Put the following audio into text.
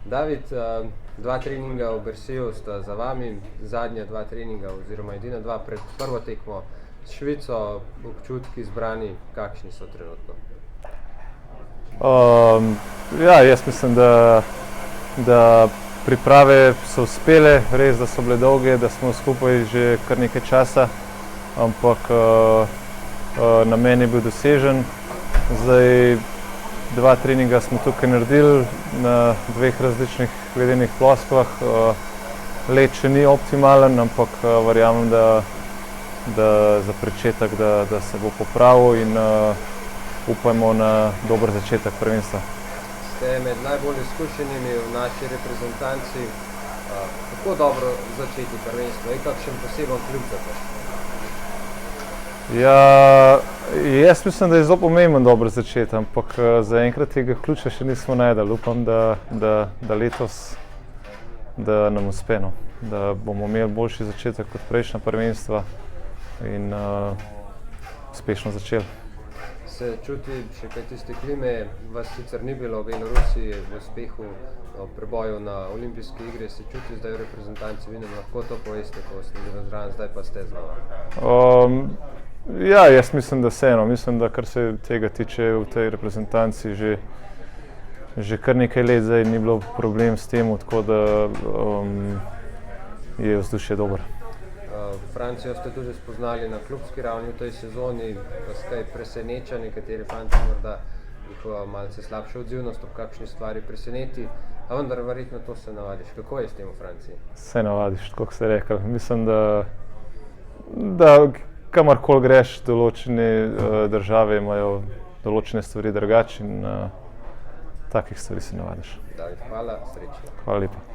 David, dva treninga v Berseju sta za vami, zadnja dva treninga oziroma edina dva pred prvo tekmo s Švico, občutki zbrani, kakšni so trenutno? Jaz mislim, da priprave so uspele, res, da so bile dolge, da smo skupaj že kar nekaj časa, ampak namen je bil dosežen. Zdaj, dva treninga smo tukaj naredili na dveh različnih ledenih ploskvah. Led še ni optimalen, ampak verjamem, da za pričetek, da se bo popravil in upajmo na dober začetek prvenstva. Ste med najbolj izkušenimi v naši reprezentanci. Kako dobro začeti prvenstvo? Je kakšen poseben klub za to? Jaz mislim, da je zelo pomemben dobro začeti, ampak zaenkrat tega ključa še nismo našli. Upam, da letos da nam uspe, da bomo imeli boljši začetek kot prejšnja prvenstva in uspešno začeli. Se čuti še kaj tiste klime, vas sicer ni bilo v Belorusiji v uspehu v preboju na olimpijske igre, se čuti zdaj v reprezentanci, vi nam lahko to poveste, ko ste bili zraven, zdaj pa ste znova? Jaz mislim, da vseeno. Mislim, da kar se tega tiče v tej reprezentanci že kar nekaj let zdaj ni bilo problem s tem, tako da je vzdušje dobro. Francijo ste tudi spoznali na klubski ravni v tej sezoni, vas kaj preseneča, nekateri fanti morda njihova malce slabša odzivnost ob kakšni stvari preseneti, a vendar verjetno to se navadiš. Kako je s tem v Franciji? Se navadiš, tako kot ste rekli. Mislim, da kamorkoli greš, določene države imajo določene stvari drugače in takih stvari se navadiš. David, hvala, srečno. Hvala lepa.